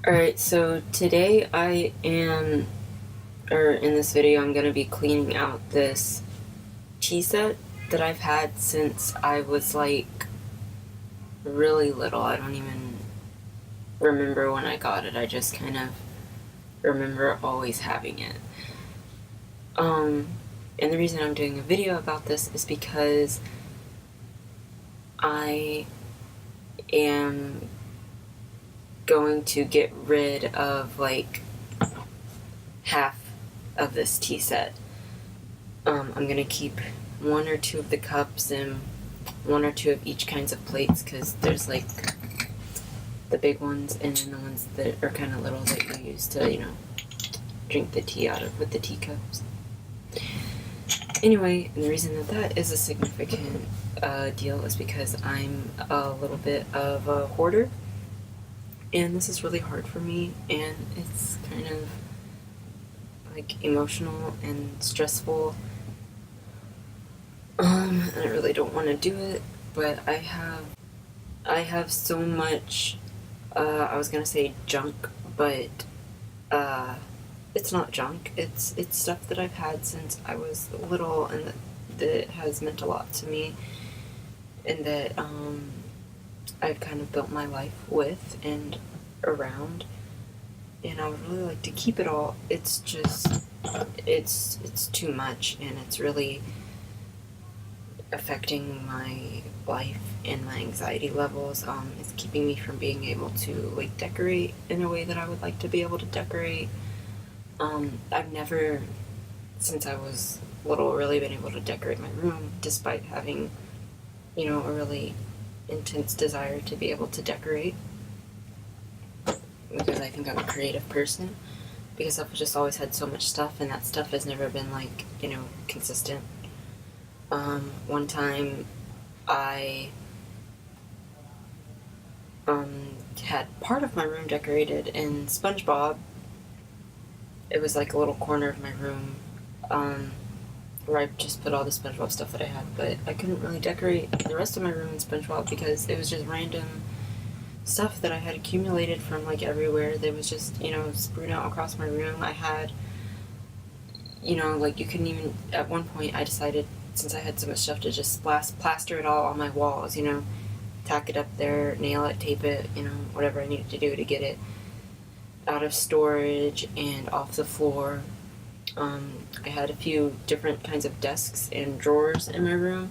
Alright, so today in this video, I'm going to be cleaning out this tea set that I've had since I was like really little. I don't even remember when I got it. I just kind of remember always having it. And the reason I'm doing a video about this is because I am going to get rid of like half of this tea set. I'm gonna keep one or two of the cups and one or two of each kinds of plates, because there's like the big ones and then the ones that are kind of little that you use to, drink the tea out of with the teacups. Anyway, and the reason that is a significant deal is because I'm a little bit of a hoarder, and this is really hard for me, and it's kind of like emotional and stressful. And I really don't want to do it, but I have so much, I was gonna say junk, but it's not junk. It's stuff that I've had since I was little, and that has meant a lot to me, and that I've kind of built my life with and around, and I would really like to keep it all. It's just, it's too much, and it's really affecting my life and my anxiety levels. It's keeping me from being able to like decorate in a way that I would like to be able to decorate. I've never, since I was little, really been able to decorate my room, despite having, a really intense desire to be able to decorate, because I think I'm a creative person, because I've just always had so much stuff, and that stuff has never been like, consistent. One time I had part of my room decorated in SpongeBob. It was like a little corner of my room where I just put all the SpongeBob stuff that I had, but I couldn't really decorate the rest of my room in SpongeBob because it was just random stuff that I had accumulated from like everywhere. That was just, strewn out across my room. I had, like you couldn't even, at one point I decided, since I had so much stuff, to just plaster it all on my walls, tack it up there, nail it, tape it, whatever I needed to do to get it out of storage and off the floor. I had a few different kinds of desks and drawers in my room,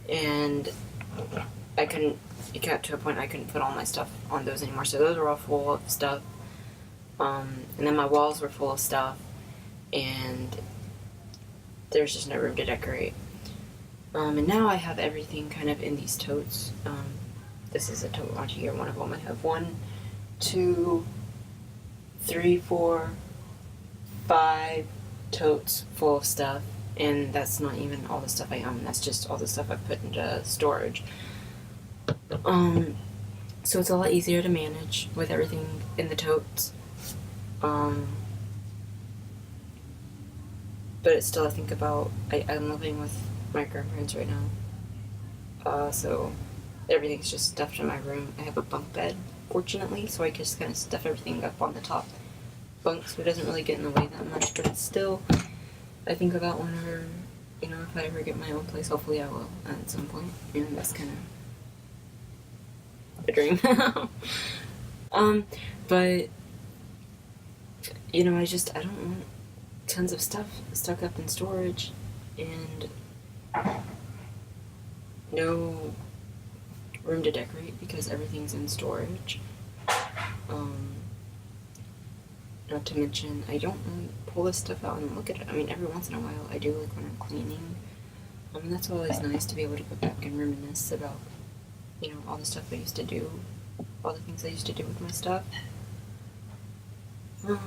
and it got to a point I couldn't put all my stuff on those anymore, so those were all full of stuff. And then my walls were full of stuff, and there's just no room to decorate. And now I have everything kind of in these totes. This is a tote launch here, one of them. I have 1, 2, 3, 4, 5 totes full of stuff, and that's not even all the stuff I own. That's just all the stuff I've put into storage. So it's a lot easier to manage with everything in the totes. But it's still, I think about, I'm living with my grandparents right now. So everything's just stuffed in my room. I have a bunk bed, fortunately, so I just kind of stuff everything up on the top bunk, so it doesn't really get in the way that much. But it's still, I think about whenever, if I ever get my own place, hopefully I will at some point. That's kind of a dream. But, I don't want tons of stuff stuck up in storage, and no room to decorate because everything's in storage. Not to mention, I don't really pull this stuff out and look at it. I mean, every once in a while I do, like when I'm cleaning. And that's always nice to be able to go back and reminisce about, all the stuff I used to do, all the things I used to do with my stuff. And,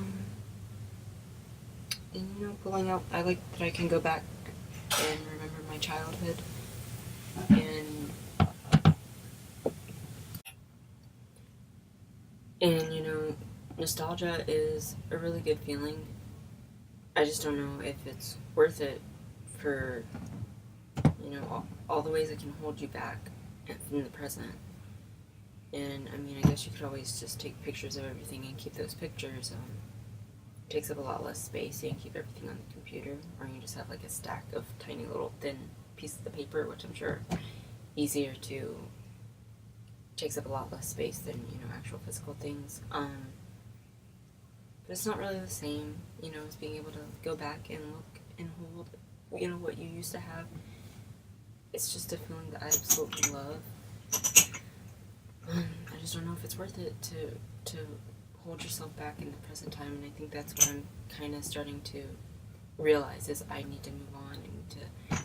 pulling out, I like that I can go back and remember my childhood. And nostalgia is a really good feeling. I just don't know if it's worth it for, all the ways it can hold you back in the present. And I mean, I guess you could always just take pictures of everything and keep those pictures. It takes up a lot less space. You can keep everything on the computer, or you can just have like a stack of tiny little thin pieces of paper, which I'm sure easier to takes up a lot less space than actual physical things. But it's not really the same, as being able to go back and look and hold, what you used to have. It's just a feeling that I absolutely love. I just don't know if it's worth it to hold yourself back in the present time, and I think that's what I'm kind of starting to realize is I need to move on. I need to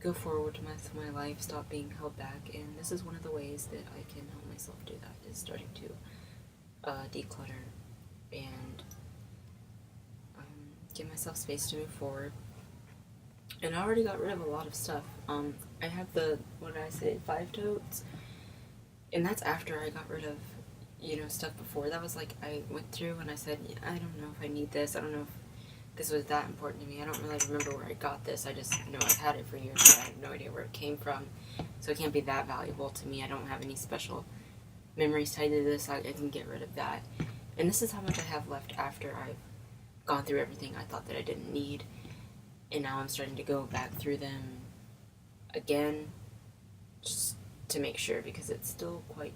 go forward with my life, stop being held back, and this is one of the ways that I can help myself do that, is starting to declutter and give myself space to move forward. And I already got rid of a lot of stuff. I have the, 5 totes, and that's after I got rid of, stuff before. That was like, I went through and I said, I don't know if I need this, I don't know if this was that important to me. I don't really remember where I got this. I just know I've had it for years, but I have no idea where it came from. So it can't be that valuable to me. I don't have any special memories tied to this. I can get rid of that. And this is how much I have left after I've gone through everything I thought that I didn't need. And now I'm starting to go back through them again, just to make sure, because it's still quite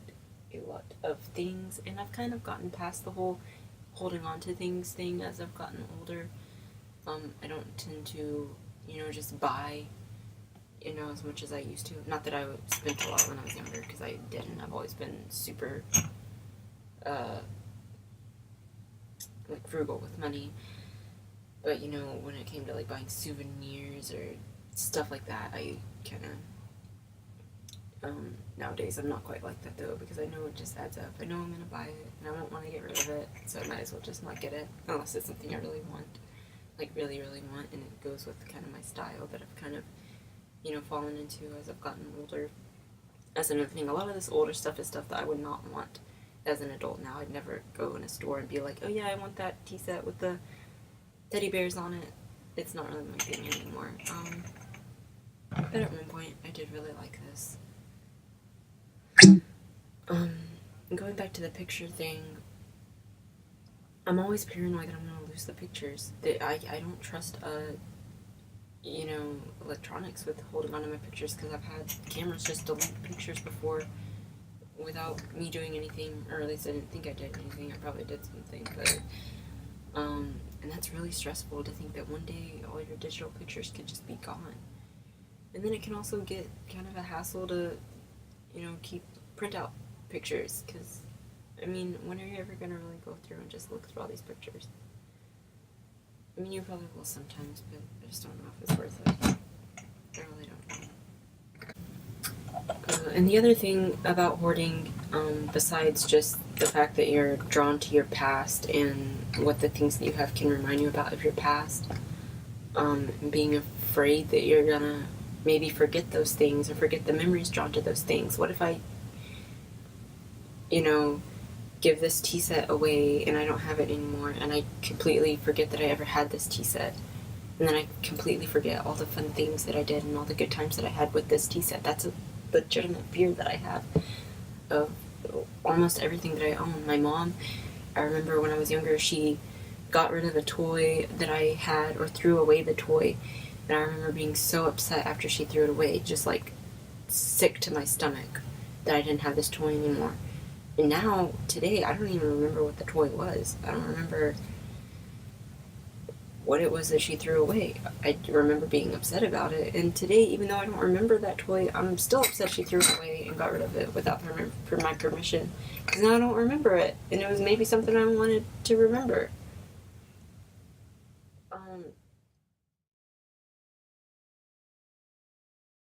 a lot of things. And I've kind of gotten past the whole holding on to things thing as I've gotten older. I don't tend to, just buy, as much as I used to. Not that I spent a lot when I was younger, because I didn't. I've always been super, frugal with money. But, when it came to, buying souvenirs or stuff like that, I kind of, nowadays I'm not quite like that, though, because I know it just adds up. I know I'm going to buy it, and I won't want to get rid of it, so I might as well just not get it, unless it's something I really want. Really, really want, and it goes with kind of my style that I've kind of, fallen into as I've gotten older. That's another thing. A lot of this older stuff is stuff that I would not want as an adult now. I'd never go in a store and be like, oh yeah, I want that tea set with the teddy bears on it. It's not really my thing anymore. But at one point, I did really like this. Going back to the picture thing, I'm always paranoid that I'm going to lose the pictures. That I don't trust, electronics with holding on to my pictures, because I've had cameras just delete pictures before without me doing anything, or at least I didn't think I did anything. I probably did something, but, and that's really stressful to think that one day all your digital pictures could just be gone. And then it can also get kind of a hassle to, keep printout pictures, because I mean, when are you ever going to really go through and just look through all these pictures? I mean, you probably will sometimes, but I just don't know if it's worth it. I really don't know. And the other thing about hoarding, besides just the fact that you're drawn to your past and what the things that you have can remind you about of your past, and being afraid that you're going to maybe forget those things or forget the memories drawn to those things. What if I, give this tea set away and I don't have it anymore, and I completely forget that I ever had this tea set, and then I completely forget all the fun things that I did and all the good times that I had with this tea set. That's a legitimate fear that I have of almost everything that I own. My mom, I remember when I was younger, she got rid of a toy that I had, or threw away the toy, and I remember being so upset after she threw it away, just sick to my stomach that I didn't have this toy anymore. And now, today, I don't even remember what the toy was. I don't remember what it was that she threw away. I remember being upset about it. And today, even though I don't remember that toy, I'm still upset she threw it away and got rid of it without my permission. Because now I don't remember it. And it was maybe something I wanted to remember.